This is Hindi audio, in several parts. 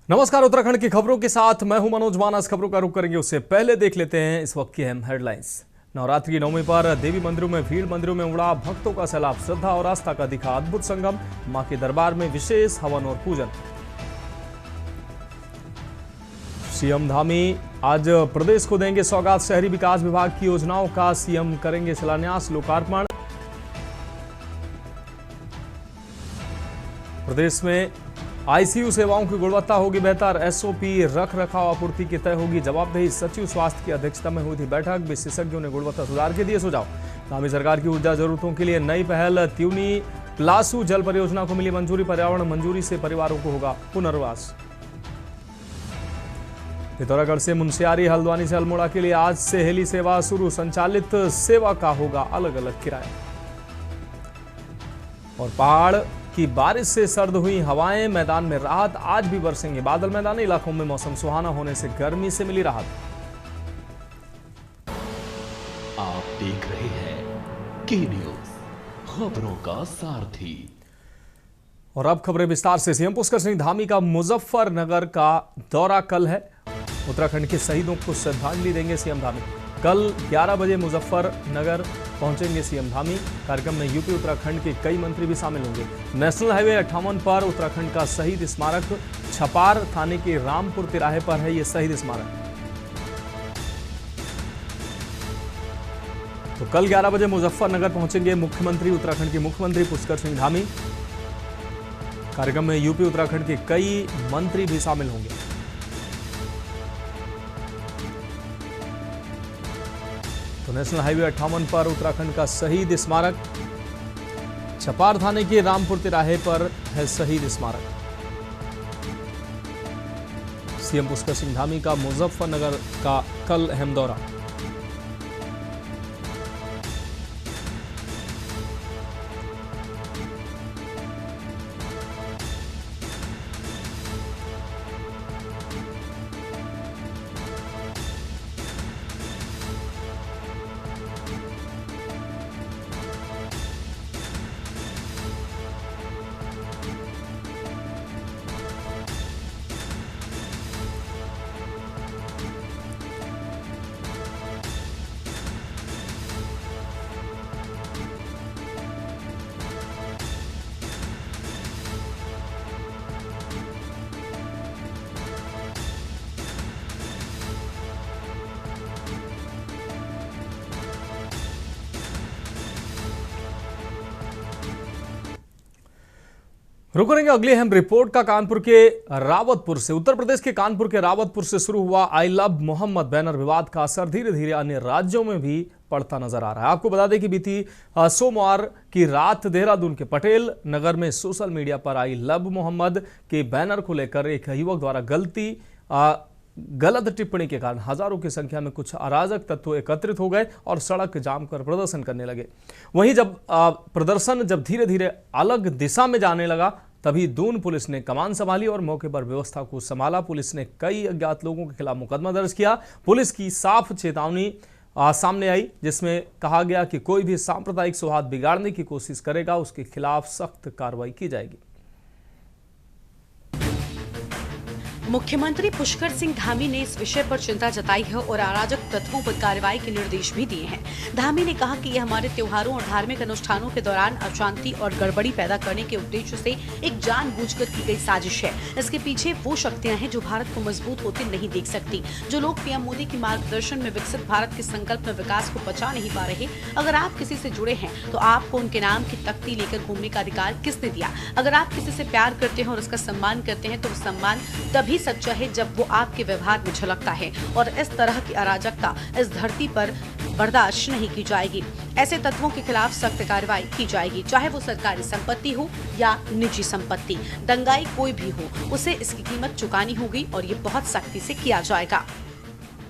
नमस्कार, उत्तराखंड की खबरों के साथ मैं हूं मनोज मानस। खबरों का रुख करेंगे उससे पहले देख लेते हैं इस वक्त की अहम हेडलाइंस। नवरात्रि की नवमी पर देवी मंदिरों में भीड़, मंदिरों में उमड़ा भक्तों का सैलाब। श्रद्धा और आस्था का दिखा अद्भुत संगम। मां के दरबार में विशेष हवन और पूजन। सीएम धामी आज प्रदेश को देंगे सौगात। शहरी विकास विभाग की योजनाओं का सीएम करेंगे शिलान्यास, लोकार्पण। प्रदेश में आईसीयू सेवाओं की गुणवत्ता होगी बेहतर। एसओपी रख रखाव आपूर्ति की तय होगी जवाबदेही। सचिव स्वास्थ्य की अध्यक्षता में हुई थी बैठक। विशेषज्ञों ने गुणवत्ता सुधार के दिए सुझाव। धामी सरकार की ऊर्जा जरूरतों के लिए नई पहल। त्यूनी प्लासू जल परियोजना को मिली मंजूरी। पर्यावरण मंजूरी से परिवारों को होगा पुनर्वास। पिथौरागढ़ से मुंशियारी, हल्द्वानी से अल्मोड़ा के लिए आज से हेली सेवा शुरू। संचालित सेवा का होगा अलग अलग किराया। और पहाड़ की बारिश से सर्द हुई हवाएं, मैदान में राहत। आज भी बरसेंगे बादल। मैदानी इलाकों में मौसम सुहाना होने से गर्मी से मिली राहत। आप देख रहे हैं के न्यूज, खबरों का सारथी। और अब खबरें विस्तार से। सीएम पुष्कर सिंह धामी का मुजफ्फरनगर का दौरा कल है। उत्तराखंड के शहीदों को श्रद्धांजलि देंगे सीएम धामी। कल 11 बजे मुजफ्फरनगर पहुंचेंगे सीएम धामी। कार्यक्रम में यूपी उत्तराखंड के कई मंत्री भी शामिल होंगे। नेशनल हाईवे 58 पर उत्तराखंड का शहीद स्मारक। छपार थाने के रामपुर तिराहे पर है यह शहीद स्मारक। तो कल 11 बजे मुजफ्फरनगर पहुंचेंगे मुख्यमंत्री, उत्तराखंड के मुख्यमंत्री पुष्कर सिंह धामी। कार्यक्रम में यूपी उत्तराखंड के कई मंत्री भी शामिल होंगे। तो नेशनल हाईवे 58 पर उत्तराखंड का शहीद स्मारक। छपार थाने के रामपुर तिराहे पर है शहीद स्मारक। सीएम पुष्कर सिंह धामी का मुजफ्फरनगर का कल अहम दौरा। रुक करेंगे अगली अहम रिपोर्ट का कानपुर के रावतपुर से। उत्तर प्रदेश के कानपुर के रावतपुर से शुरू हुआ आई लव मोहम्मद बैनर विवाद का असर धीरे धीरे अन्य राज्यों में भी पड़ता नजर आ रहा है। आपको बता दें कि बीती सोमवार की रात देहरादून के पटेल नगर में सोशल मीडिया पर आई लव मोहम्मद के बैनर को लेकर एक युवक द्वारा गलत टिप्पणी के कारण हजारों की संख्या में कुछ अराजक तत्व एकत्रित हो गए और सड़क जाम कर प्रदर्शन करने लगे। वहीं जब प्रदर्शन धीरे धीरे अलग दिशा में जाने लगा, तभी दून पुलिस ने कमान संभाली और मौके पर व्यवस्था को संभाला। पुलिस ने कई अज्ञात लोगों के खिलाफ मुकदमा दर्ज किया। पुलिस की साफ चेतावनी सामने आई, जिसमें कहा गया कि कोई भी सांप्रदायिक सौहार्द बिगाड़ने की कोशिश करेगा उसके खिलाफ सख्त कार्रवाई की जाएगी। मुख्यमंत्री पुष्कर सिंह धामी ने इस विषय पर चिंता जताई है और अराजक तत्वों पर कार्रवाई के निर्देश भी दिए हैं। धामी ने कहा कि यह हमारे त्योहारों और धार्मिक अनुष्ठानों के दौरान अशांति और गड़बड़ी पैदा करने के उद्देश्य से एक जानबूझकर की गई साजिश है। इसके पीछे वो शक्तियां हैं जो भारत को मजबूत होते नहीं देख सकती। जो लोग पीएम मोदी के मार्गदर्शन में विकसित भारत के संकल्प में विकास को पचा नहीं पा रहे, अगर आप किसी से जुड़े हैं तो आपको उनके नाम की तख्ती लेकर घूमने का अधिकार किसने दिया? अगर आप किसी से प्यार करते हैं और उसका सम्मान करते हैं तो सम्मान तभी सच्चा है जब वो आपके व्यवहार में झलकता है। और इस तरह की अराजकता इस धरती पर बर्दाश्त नहीं की जाएगी। ऐसे तत्वों के खिलाफ सख्त कार्रवाई की जाएगी, चाहे वो सरकारी संपत्ति हो या निजी संपत्ति। दंगाई कोई भी हो, उसे इसकी कीमत चुकानी होगी और ये बहुत सख्ती से किया जाएगा।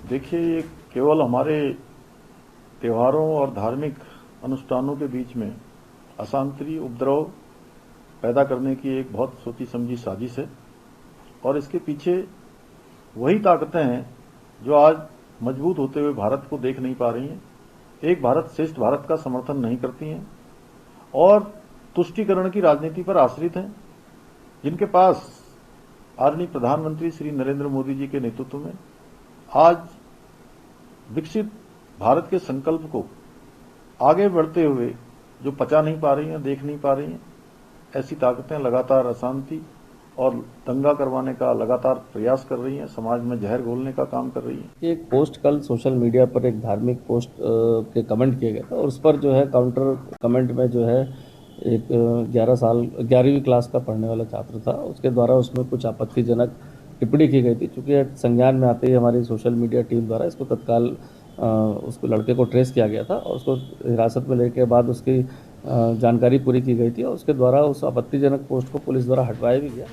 देखिए, ये केवल हमारे त्योहारों और धार्मिक अनुष्ठानों के बीच में अशांति, उपद्रव पैदा करने की एक बहुत सोची समझी साजिश है और इसके पीछे वही ताकतें हैं जो आज मजबूत होते हुए भारत को देख नहीं पा रही हैं, एक भारत श्रेष्ठ भारत का समर्थन नहीं करती हैं और तुष्टीकरण की राजनीति पर आश्रित हैं, जिनके पास आदरणीय प्रधानमंत्री श्री नरेंद्र मोदी जी के नेतृत्व में आज विकसित भारत के संकल्प को आगे बढ़ते हुए जो पचा नहीं पा रही हैं, देख नहीं पा रही हैं, ऐसी ताकतें लगातार अशांति और दंगा करवाने का लगातार प्रयास कर रही हैं, समाज में जहर घोलने का काम कर रही हैं। एक पोस्ट कल सोशल मीडिया पर एक धार्मिक पोस्ट के कमेंट किए गए थे और उस पर जो है काउंटर कमेंट में जो है एक 11वीं क्लास का पढ़ने वाला छात्र था, उसके द्वारा उसमें कुछ आपत्तिजनक टिप्पणी की गई थी। चूँकि संज्ञान में आते ही हमारी सोशल मीडिया टीम द्वारा इसको तत्काल उसको लड़के को ट्रेस किया गया था और उसको हिरासत में लेने के बाद उसकी जानकारी पूरी की गई थी और उसके द्वारा उस आपत्तिजनक पोस्ट को पुलिस द्वारा हटवाया भी गया।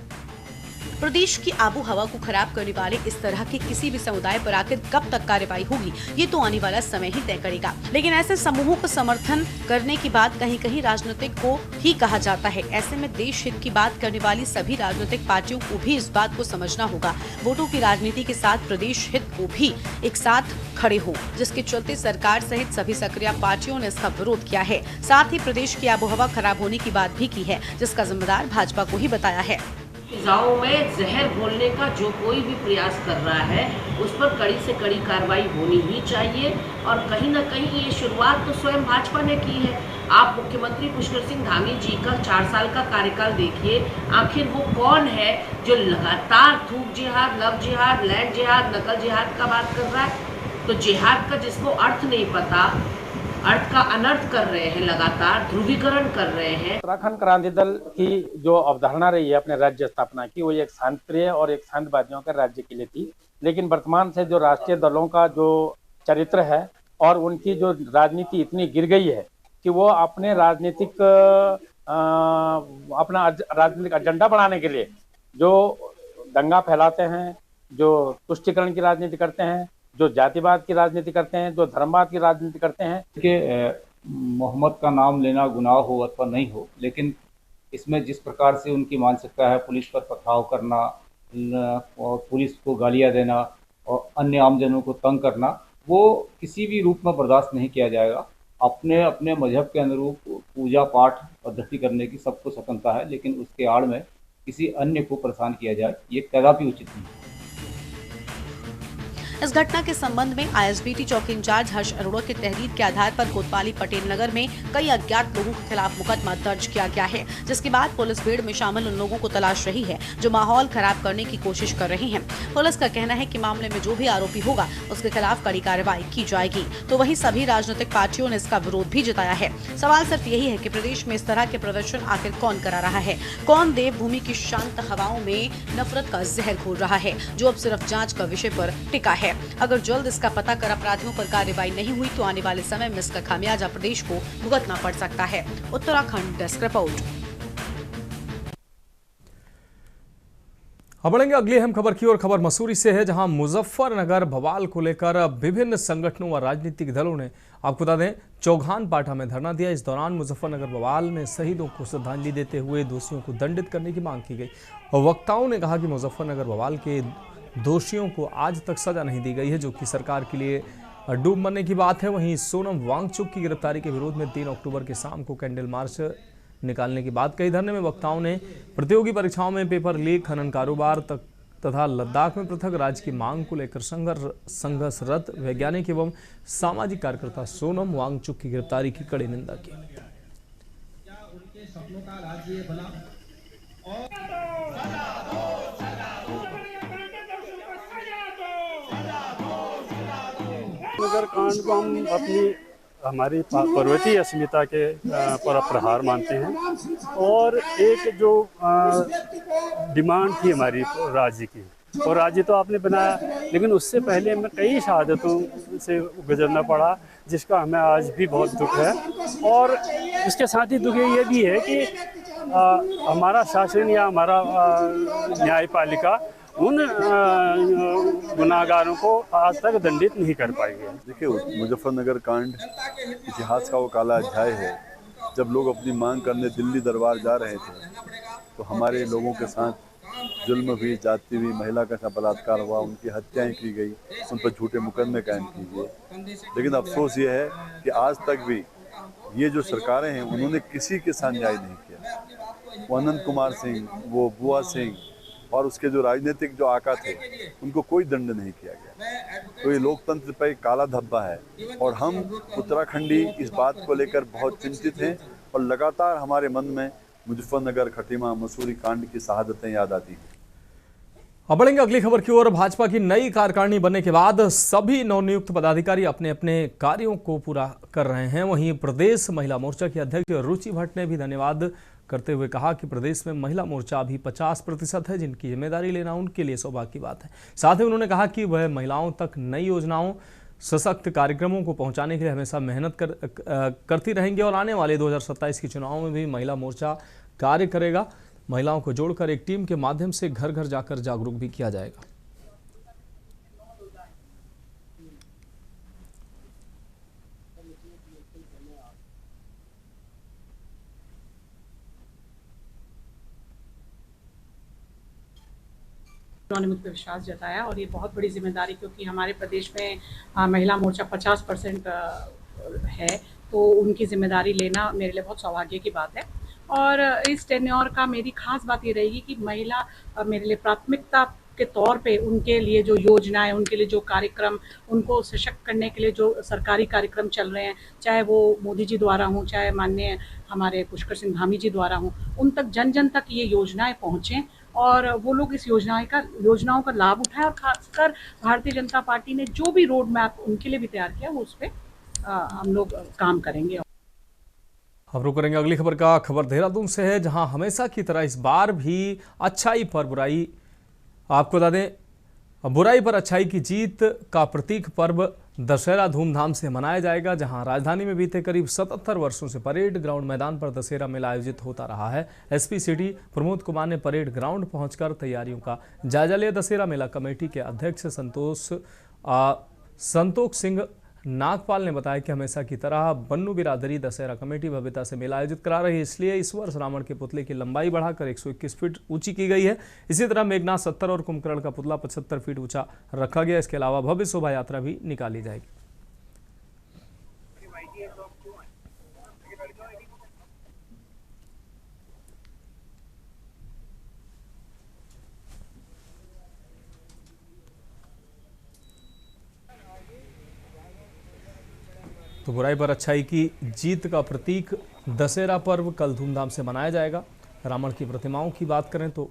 प्रदेश की आबो हवा को खराब करने वाले इस तरह के किसी भी समुदाय पर आखिर कब तक कार्रवाई होगी, ये तो आने वाला समय ही तय करेगा। लेकिन ऐसे समूहों को समर्थन करने की बात कहीं कहीं राजनीतिक को ही कहा जाता है। ऐसे में देश हित की बात करने वाली सभी राजनीतिक पार्टियों को भी इस बात को समझना होगा, वोटों की राजनीति के साथ प्रदेश हित को भी एक साथ खड़े हो, जिसके चलते सरकार सहित सभी सक्रिय पार्टियों ने इसका विरोध किया है। साथ ही प्रदेश की आबोहवा खराब होने की बात भी की है, जिसका जिम्मेदार भाजपा को ही बताया है। फिजाओं में जहर घोलने का जो कोई भी प्रयास कर रहा है उस पर कड़ी से कड़ी कार्रवाई होनी ही चाहिए और कहीं न कहीं ये शुरुआत तो स्वयं भाजपा ने की है। आप मुख्यमंत्री पुष्कर सिंह धामी जी का 4 साल का कार्यकाल देखिए, आखिर वो कौन है जो लगातार थूक जिहाद, लव जिहाद, लैंड जिहाद, नकल जिहाद का बात कर रहा है। तो जिहाद का जिसको अर्थ नहीं पता, अर्थ का अनर्थ कर रहे हैं, लगातार ध्रुवीकरण कर रहे हैं। उत्तराखंड क्रांति दल की जो अवधारणा रही है अपने राज्य स्थापना की, वो एक शांतिप्रिय और एक शांतवादियों के राज्य के लिए थी। लेकिन वर्तमान से जो राष्ट्रीय दलों का जो चरित्र है और उनकी जो राजनीति इतनी गिर गई है कि वो अपने राजनीतिक एजेंडा बढ़ाने के लिए जो दंगा फैलाते हैं, जो तुष्टिकरण की राजनीति करते हैं, जो जातिवाद की राजनीति करते हैं, जो धर्मवाद की राजनीति करते हैं। कि मोहम्मद का नाम लेना गुनाह हो अथवा नहीं हो, लेकिन इसमें जिस प्रकार से उनकी मानसिकता है, पुलिस पर पथराव करना और पुलिस को गालियां देना और अन्य आमजनों को तंग करना, वो किसी भी रूप में बर्दाश्त नहीं किया जाएगा। अपने अपने मजहब के अनुरूप पूजा पाठ पद्धति करने की सबको स्वतंत्रता है, लेकिन उसके आड़ में किसी अन्य को परेशान किया जाए, ये कदापि उचित नहीं है। इस घटना के संबंध में आईएसबीटी चौकी इंचार्ज हर्ष अरोड़ा की तहरीर के आधार पर कोतवाली पटेल नगर में कई अज्ञात लोगों के खिलाफ मुकदमा दर्ज किया गया है, जिसके बाद पुलिस भीड़ में शामिल उन लोगों को तलाश रही है जो माहौल खराब करने की कोशिश कर रहे हैं। पुलिस का कहना है कि मामले में जो भी आरोपी होगा उसके खिलाफ कड़ी कार्रवाई की जाएगी। तो वहीं सभी राजनीतिक पार्टियों ने इसका विरोध भी जताया है। सवाल सिर्फ यही है कि प्रदेश में इस तरह के प्रदर्शन आखिर कौन करा रहा है, कौन देवभूमि की शांत हवाओं में नफरत का जहर घोल रहा है, जो अब सिर्फ जांच का विषय पर टिका है। अगर जल्द इसका पता कर अपराधियों पर कार्रवाई नहीं हुई तो आने वाले समय में इसका खामियाजा प्रदेश को भुगतना पड़ सकता है। Uttarakhand desk report. अब बढ़ेंगे अगली अहम खबर की ओर। खबर मसूरी से है, जहां मुजफ्फरनगर बवाल को लेकर विभिन्न संगठनों व राजनीतिक दलों ने, आपको बता दें, चौघान पाटा में धरना दिया। इस दौरान मुजफ्फरनगर बवाल में शहीदों को श्रद्धांजलि देते हुए दोषियों को दंडित करने की मांग की गई। वक्ताओं ने कहा कि मुजफ्फरनगर बवाल के दोषियों को आज तक सजा नहीं दी गई है, जो कि सरकार के लिए डूब मरने की बात है। वहीं सोनम वांगचुक की गिरफ्तारी के विरोध में 3 अक्टूबर के शाम को कैंडल मार्च निकालने की बात कही। धरने में वक्ताओं ने प्रतियोगी परीक्षाओं में पेपर लीक, खनन कारोबार तथा लद्दाख में पृथक राज्य की मांग को लेकर संघर्षरत वैज्ञानिक एवं सामाजिक कार्यकर्ता सोनम वांगचुक की गिरफ्तारी की कड़ी निंदा की। नगर कांड को हम हमारी पर्वतीय अस्मिता के पर प्रहार मानते हैं और एक जो डिमांड थी हमारी राज्य की, और राज्य तो आपने बनाया, लेकिन उससे पहले हमें कई शहादतों से गुजरना पड़ा, जिसका हमें आज भी बहुत दुख है। और इसके साथ ही दुख ये भी है कि हमारा शासन या हमारा न्यायपालिका उन गुनाहगारों को आज तक दंडित नहीं कर पाई है। देखिए, मुजफ्फरनगर कांड इतिहास का वो काला अध्याय है। जब लोग अपनी मांग करने दिल्ली दरबार जा रहे थे तो हमारे लोगों के साथ जुल्म भी, जाति भी, महिला का साथ बलात्कार हुआ, उनकी हत्याएं की गई, उन पर झूठे मुकदमे कायम किए गए। लेकिन अफसोस ये है कि आज तक भी ये जो सरकारें हैं उन्होंने किसी के साथ न्याय नहीं किया। वो अनंत कुमार सिंह, वो बुआ सिंह, और उसके जो राजनीतिक जो आका थे उनको कोई दंड नहीं किया गया। तो ये लोकतंत्र पर एक काला धब्बा है और हम उत्तराखंडी इस बात को लेकर बहुत चिंतित हैं और लगातार हमारे मन में मुजफ्फरनगर, खटीमा, मसूरी कांड की शहादतें याद आती हैं। अब बढ़ेंगे अगली खबर की ओर। भाजपा की नई कार्यकारिणी बनने के बाद सभी नवनियुक्त पदाधिकारी अपने अपने कार्यों को पूरा कर रहे हैं। वहीं प्रदेश महिला मोर्चा की अध्यक्ष रुचि भट्ट ने भी धन्यवाद करते हुए कहा कि प्रदेश में महिला मोर्चा अभी 50% है, जिनकी जिम्मेदारी लेना उनके लिए सौभाग्य की बात है। साथ ही उन्होंने कहा कि वह महिलाओं तक नई योजनाओं, सशक्त कार्यक्रमों को पहुंचाने के लिए हमेशा मेहनत करती रहेंगे और आने वाले 2027 के चुनाव में भी महिला मोर्चा कार्य करेगा। महिलाओं को जोड़कर एक टीम के माध्यम से घर घर जाकर जागरूक भी किया जाएगा। उन्होंने मुझ पर विश्वास जताया और ये बहुत बड़ी जिम्मेदारी, क्योंकि हमारे प्रदेश में महिला मोर्चा 50% है, तो उनकी जिम्मेदारी लेना मेरे लिए बहुत सौभाग्य की बात है। और इस टेन्योर का मेरी खास बात ये रहेगी कि महिला मेरे लिए प्राथमिकता के तौर पे उनके लिए जो योजनाएं, उनके लिए जो कार्यक्रम, उनको सशक्त करने के लिए जो सरकारी कार्यक्रम चल रहे हैं, चाहे वो मोदी जी द्वारा हों, चाहे माननीय हमारे पुष्कर सिंह धामी जी द्वारा हों, उन तक जन जन तक ये योजनाएं पहुँचें और वो लोग इस योजनाओं का लाभ उठाएं। और खासकर भारतीय जनता पार्टी ने जो भी रोड मैप उनके लिए भी तैयार किया, वो उस पर हम लोग काम करेंगे। अब रुक करेंगे अगली खबर का। खबर देहरादून से है, जहां हमेशा की तरह इस बार भी अच्छाई पर बुराई, आपको बता दें, बुराई पर अच्छाई की जीत का प्रतीक पर्व दशहरा धूमधाम से मनाया जाएगा। जहां राजधानी में बीते करीब 77 वर्षों से परेड ग्राउंड मैदान पर दशहरा मेला आयोजित होता रहा है। एसपी सिटी प्रमोद कुमार ने परेड ग्राउंड पहुंचकर तैयारियों का जायजा लिया। दशहरा मेला कमेटी के अध्यक्ष संतोष सिंह नागपाल ने बताया कि हमेशा की तरह बन्नू बिरादरी दशहरा कमेटी भव्यता से मेला आयोजित करा रही है, इसलिए इस वर्ष रावण के पुतले की लंबाई बढ़ाकर 121 फीट ऊंची की गई है। इसी तरह मेघनाथ 70 और कुंभकर्ण का पुतला 75 फीट ऊंचा रखा गया। इसके अलावा भव्य शोभा यात्रा भी निकाली जाएगी। तो बुराई पर अच्छाई की जीत का प्रतीक दशहरा पर्व कल धूमधाम से मनाया जाएगा। रावण की प्रतिमाओं की बात करें तो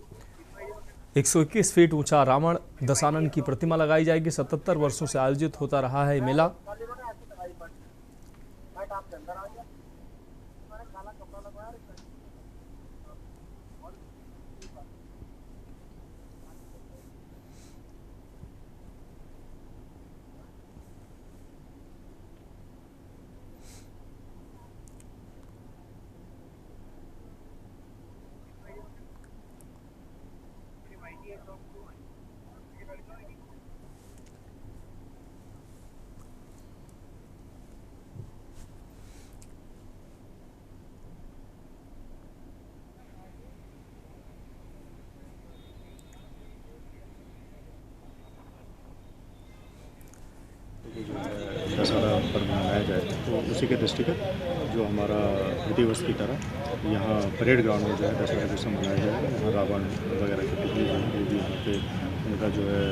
121 फीट ऊंचा रावण दशानन की प्रतिमा लगाई जाएगी। 77 वर्षों से आयोजित होता रहा है मेला। दशहरा पर्व मनाया जाए, तो उसी के दृष्टिगत जो हमारा प्रतिवर्ष की तरह यहाँ परेड ग्राउंड में जो है दशहरा जैसा मनाया जाएगा। यहाँ रावण वगैरह की पुतली जो है वो भी यहाँ पे उनका जो है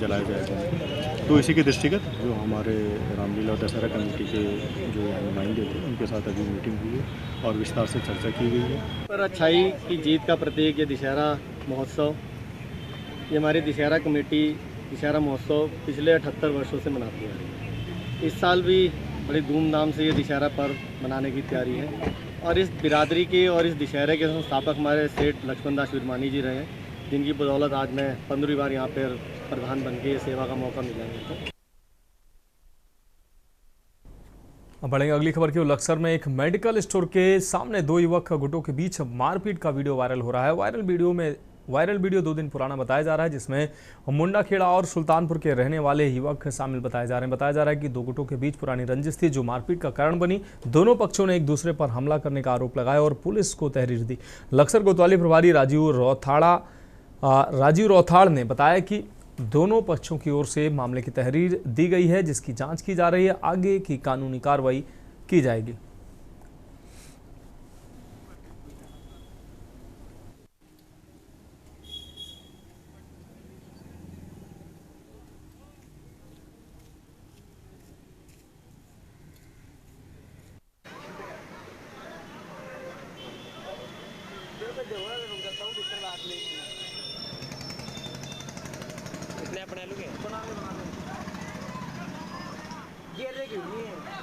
जलाया जाएगा। तो इसी के दृष्टिगत जो हमारे रामलीला और दशहरा कमेटी के जो नुमाइंदे थे उनके साथ अभी मीटिंग हुई है और विस्तार से चर्चा की गई है। पर अच्छाई की जीत का प्रतीक ये दशहरा महोत्सव, ये हमारी दशहरा कमेटी दशहरा महोत्सव पिछले 78 वर्षों से मनाती है। इस साल भी बड़ी धूमधाम से ये दशहरा पर्व मनाने की तैयारी है और इस बिरादरी के और इस दशहरे के संस्थापक हमारे सेठ लक्ष्मण दास विरमानी जी रहे हैं, जिनकी बदौलत आज मैं 15वीं बार यहाँ पर प्रधान बन के सेवा का मौका मिला है। अब बढ़ेंगे अगली खबर की ओर। लक्सर में एक मेडिकल स्टोर के सामने दो युवक गुटों के बीच मारपीट का वीडियो वायरल हो रहा है। वायरल वीडियो 2 दिन पुराना बताया जा रहा है, जिसमें मुंडाखेड़ा और सुल्तानपुर के रहने वाले युवक शामिल बताए जा रहे हैं। बताया जा रहा है कि दो गुटों के बीच पुरानी रंजिश थी, जो मारपीट का कारण बनी। दोनों पक्षों ने एक दूसरे पर हमला करने का आरोप लगाया और पुलिस को तहरीर दी। लक्सर कोतवाली प्रभारी राजीव रौथाड़ ने बताया कि दोनों पक्षों की ओर से मामले की तहरीर दी गई है, जिसकी जांच की जा रही है। आगे की कानूनी कार्रवाई की जाएगी। इतने अपने आलू के बना ले ये देखिए वीडियो बना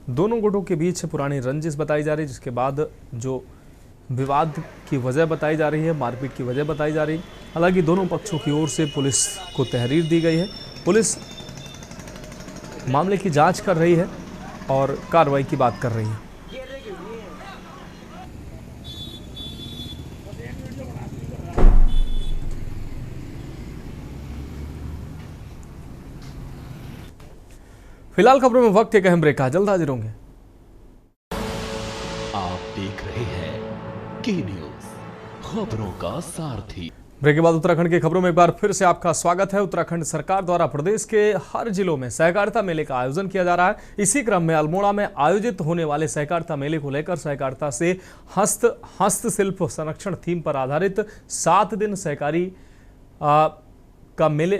दोनों गुटों के बीच पुरानी रंजिश बताई जा रही है, जिसके बाद जो विवाद की वजह बताई जा रही है, मारपीट की वजह बताई जा रही है। हालांकि दोनों पक्षों की ओर से पुलिस को तहरीर दी गई है। पुलिस मामले की जांच कर रही है और कार्रवाई की बात कर रही है। फिलहाल खबरों में वक्त एक अहम ब्रेक का, जल्द हाजिर होंगे। आप देख रहे हैं के न्यूज, खबरों का सारथी। ब्रेक के बाद उत्तराखंड की खबरों में एक बार फिर से आपका स्वागत है। उत्तराखंड सरकार द्वारा प्रदेश के हर जिलों में सहकारिता मेले का आयोजन किया जा रहा है। इसी क्रम में अल्मोड़ा में आयोजित होने वाले सहकारिता मेले को लेकर सहकारिता से हस्तशिल्प संरक्षण थीम पर आधारित 7 दिन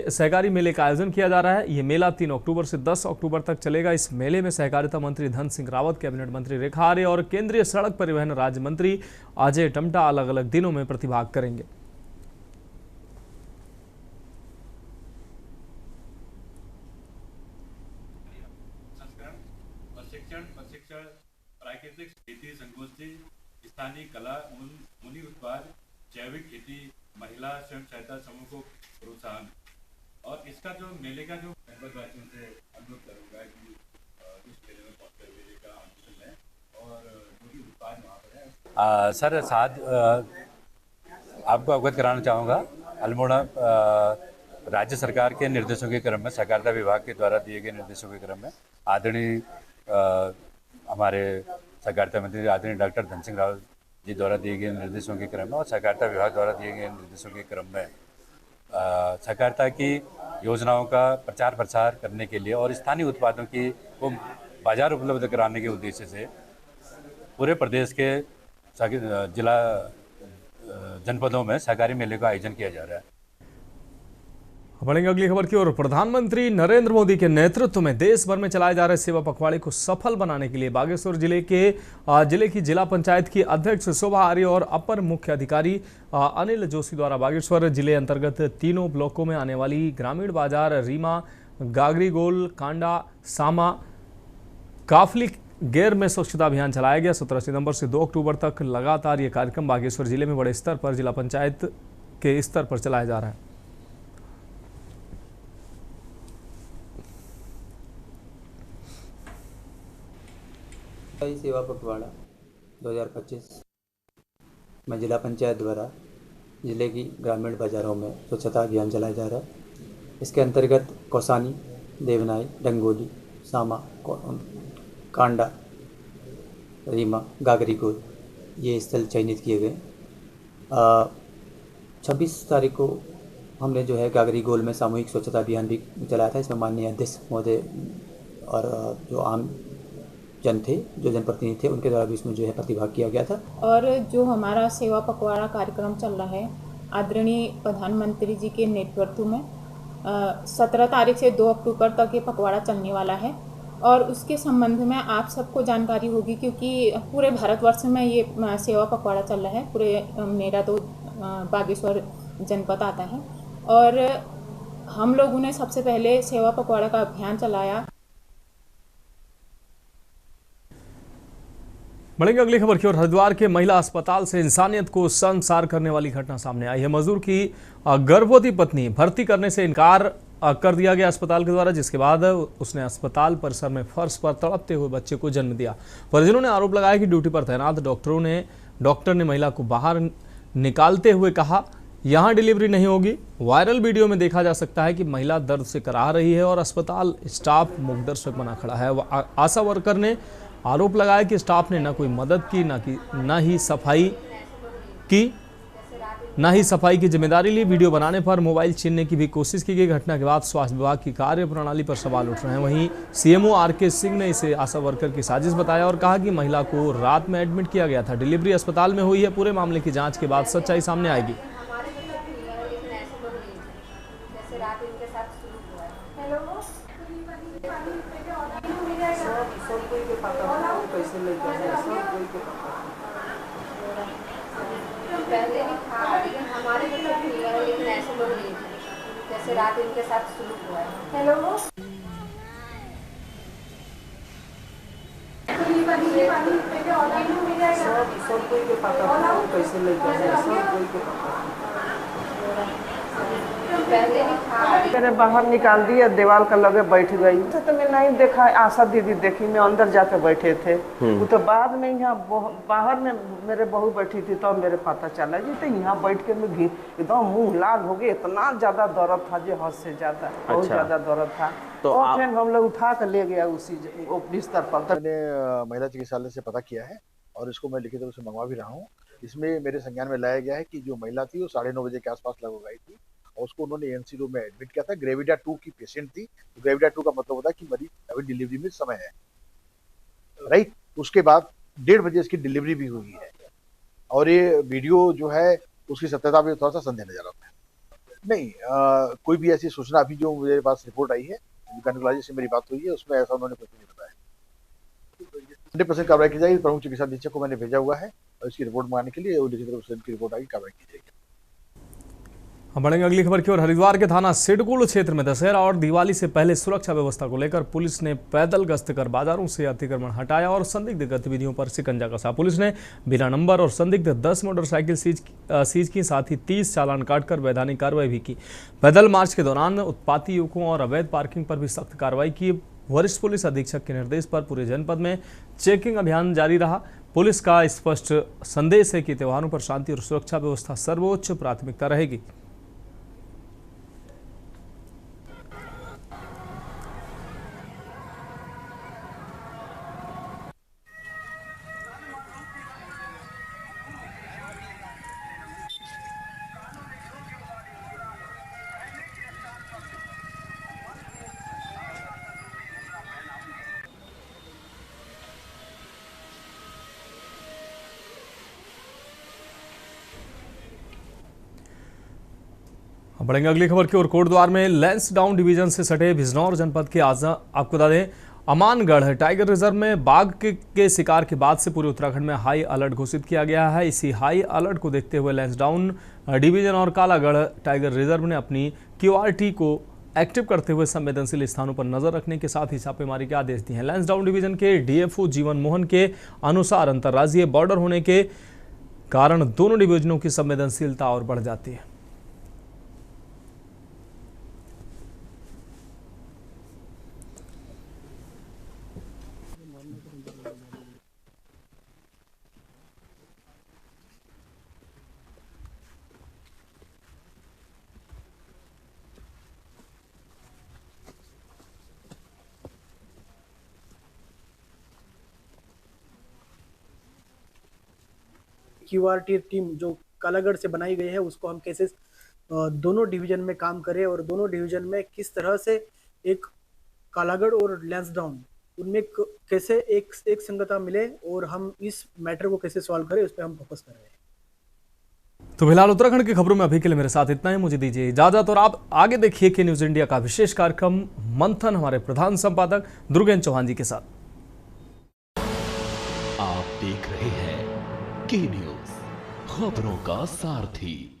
सहकारी मेले का आयोजन किया जा रहा है। ये मेला 3 अक्टूबर से 10 अक्टूबर तक चलेगा। इस मेले में सहकारिता मंत्री धन सिंह रावत, कैबिनेट मंत्री रेखा आर्य और केंद्रीय सड़क परिवहन राज्य मंत्री अजय टम्टा अलग अलग दिनों में प्रतिभाग करेंगे। प्रशिक्षण, प्राकृतिक खेती संगोष्ठी, स्थानीय कला, ऊनी उत्पाद, जैविक खेती, महिला स्वयं सहायता समूह को प्रोत्साहन। और इसका जो मेले का जो वासियों से अनुरोध करूंगा कि इस मेले में पहुंचकर मेले का आयोजन है और जो भी उत्पाद वहाँ पर है। सर आपको अवगत कराना चाहूँगा, अल्मोड़ा राज्य सरकार के निर्देशों के क्रम में, सहकारिता विभाग के द्वारा दिए गए निर्देशों के क्रम में आदरणीय हमारे सहकारिता मंत्री आदरणीय डॉक्टर धन सिंह रावत जी द्वारा दिए गए निर्देशों के क्रम में और सहकारिता विभाग द्वारा दिए गए निर्देशों के क्रम में सहकारिता की योजनाओं का प्रचार प्रसार करने के लिए और स्थानीय उत्पादों की को बाजार उपलब्ध कराने के उद्देश्य से पूरे प्रदेश के जिला जनपदों में सहकारी मेले का आयोजन किया जा रहा है। बढ़ेंगे अगली खबर की ओर। प्रधानमंत्री नरेंद्र मोदी के नेतृत्व में देश भर में चलाए जा रहे सेवा पखवाड़े को सफल बनाने के लिए बागेश्वर जिले की जिला पंचायत की अध्यक्ष शोभा आर्य और अपर मुख्य अधिकारी अनिल जोशी द्वारा बागेश्वर जिले अंतर्गत तीनों ब्लॉकों में आने वाली ग्रामीण बाजार, रीमा, गागरीगोल, कांडा, सामा, काफली गेर में स्वच्छता अभियान चलाया गया। 17 सितंबर से 2 अक्टूबर तक लगातार ये कार्यक्रम बागेश्वर जिले में बड़े स्तर पर जिला पंचायत के स्तर पर चलाया जा रहा है। सेवा पखवाड़ा 2025 में जिला पंचायत द्वारा जिले की ग्रामीण बाजारों में स्वच्छता अभियान चलाया जा रहा है। इसके अंतर्गत कौसानी, देवनाई, डंगोली, सामा, कांडा, रीमा, गागरीगोल ये स्थल चयनित किए गए। 26 तारीख को हमने जो है गागरीगोल में सामूहिक स्वच्छता अभियान भी चलाया था। इसमें माननीय अध्यक्ष महोदय और जो आम जन थे, जो जनप्रतिनिधि थे, उनके द्वारा भी इसमें जो है प्रतिभाग किया गया था। और जो हमारा सेवा पखवाड़ा कार्यक्रम चल रहा है आदरणीय प्रधानमंत्री जी के नेतृत्व में 17 तारीख से 2 अक्टूबर तक ये पखवाड़ा चलने वाला है और उसके संबंध में आप सबको जानकारी होगी क्योंकि पूरे भारतवर्ष में ये सेवा पखवाड़ा चल रहा है। पूरे मेरा तो बागेश्वर जनपद आता है और हम लोगों ने सबसे पहले सेवा पखवाड़ा का अभियान चलाया। बढ़ेंगे अगली खबर की ओर। हरिद्वार के महिला अस्पताल से इंसानियत को शर्मसार करने वाली घटना सामने आई है। मजदूर की गर्भवती पत्नी भर्ती करने से इनकार कर दिया गया अस्पताल के द्वारा, जिसके बाद उसने अस्पताल परिसर में फर्श पर तड़पते हुए बच्चे को जन्म दिया। परिजनों ने आरोप लगाया कि ड्यूटी पर तैनात डॉक्टर ने महिला को बाहर निकालते हुए कहा, यहाँ डिलीवरी नहीं होगी। वायरल वीडियो में देखा जा सकता है कि महिला दर्द से करा रही है और अस्पताल स्टाफ मूक दर्शक बना खड़ा है। आशा वर्कर ने आरोप लगाया कि स्टाफ ने न कोई मदद की, न ही सफाई की। न ही सफाई की जिम्मेदारी ली। वीडियो बनाने पर मोबाइल छीनने की भी कोशिश की गई। घटना के बाद स्वास्थ्य विभाग की कार्य प्रणाली पर सवाल उठ रहे हैं। वहीं सीएमओ आर.के. सिंह ने इसे आशा वर्कर की साजिश बताया और कहा कि महिला को रात में एडमिट किया गया था। डिलीवरी अस्पताल में हुई है। पूरे मामले की जांच के बाद सच्चाई सामने आएगी। पहले भी था, लेकिन हमारे को तो नहीं है, लेकिन ऐसे लोग नहीं थे जैसे रात इनके साथ शुरू हुआ है। हेलो सब कोई के पता था कैसे लेके आए, सब कोई के पता पहले भी था। मैंने बाहर निकाल दिया, दीवार का लगे बैठ गई तो मैं नहीं देखा। आशा दीदी देखी, मैं अंदर जाके बैठे थे। वो तो बाद में यहाँ बाहर में मेरे बहू बैठी थी तो मेरे पता चला जी। तो यहाँ बैठ के मैं एकदम मुंह लाल हो गए। इतना ज्यादा दर्द था जो हद से ज्यादा, बहुत ज्यादा दर्द था। तो फिर हम लोग उठा कर ले गया उसी बिस्तर पर। मैंने महिला चिकित्सालय से पता किया है और इसको मैं लिखित रूप से मंगवा भी रहा हूँ। इसमें मेरे संज्ञान में लाया गया है कि जो महिला थी वो 9:30 बजे के आसपास लगभग आई थी और उसको उन्होंने एएनसी रूम में एडमिट किया था। ग्रेविडा 2 की पेशेंट थी। तो ग्रेविडा 2 का मतलब होता है कि मरीज अभी डिलीवरी में समय है, राइट। उसके बाद 1:30 बजे इसकी डिलीवरी भी हुई है और ये वीडियो जो है उसकी सत्यता में थोड़ा सा संदेह नजर आता है। नहीं, कोई भी ऐसी सूचना अभी जो मेरे पास रिपोर्ट आई है, गायनेकोलॉजिस्ट से मेरी बात हुई है, उसमें ऐसा उन्होंने कुछ नहीं बताया। 100% कार्रवाई की जाएगी। प्रमुख चिकित्सा अधीक्षक को मैंने भेजा हुआ है और इसकी रिपोर्ट मंगाने के लिए लिखित रूप से इनकी रिपोर्ट आएगी, कार्रवाई की जाएगी। हम बढ़ेंगे अगली खबर की ओर। हरिद्वार के थाना सिडकुल क्षेत्र में दशहरा और दिवाली से पहले सुरक्षा व्यवस्था को लेकर पुलिस ने पैदल गश्त कर बाजारों से अतिक्रमण हटाया और संदिग्ध गतिविधियों पर शिकंजा कसा। पुलिस ने बिना नंबर और संदिग्ध 10 मोटरसाइकिल सीज की, साथ ही 30 चालान काटकर वैधानिक कार्रवाई भी की। पैदल मार्च के दौरान उत्पाती युवकों और अवैध पार्किंग पर भी सख्त कार्रवाई की। वरिष्ठ पुलिस अधीक्षक के निर्देश पर पूरे जनपद में चेकिंग अभियान जारी रहा। पुलिस का स्पष्ट संदेश है कि त्योहारों पर शांति और सुरक्षा व्यवस्था सर्वोच्च प्राथमिकता रहेगी। बढ़ेंगे अगली खबर की ओर। कोटद्वार में लैंसडाउन डिवीजन से सटे बिजनौर जनपद के आपको बता दें अमानगढ़ टाइगर रिजर्व में बाघ के शिकार के बाद से पूरे उत्तराखंड में हाई अलर्ट घोषित किया गया है। इसी हाई अलर्ट को देखते हुए लैंसडाउन डिवीजन और कालागढ़ टाइगर रिजर्व ने अपनी QRT को एक्टिव करते हुए संवेदनशील स्थानों पर नजर रखने के साथ ही छापेमारी के आदेश दिए हैं। लैंसडाउन डिवीजन के DFO जीवन मोहन के अनुसार अंतर्राज्यीय बॉर्डर होने के कारण दोनों डिवीजनों की संवेदनशीलता और बढ़ जाती है। QRT टीम जो कालागढ़ से बनाई गई है उसको हम कैसे दोनों डिवीजन में काम करें और दोनों डिवीजन में किस तरह से एक कालागढ़ और लैंसडाउन उनमें कैसे एक संगतता मिले और हम इस मैटर को कैसे सॉल्व करें, उस पर हम फोकस कर रहे हैं। तो फिलहाल उत्तराखंड की खबरों में अभी के लिए मेरे साथ इतना ही। मुझे दीजिए इजाजत और आप आगे देखिए के न्यूज इंडिया का विशेष कार्यक्रम मंथन हमारे प्रधान संपादक दुर्गेन चौहान जी के साथ। आप देख रहे हैं के न्यूज, खबरों का सारथी।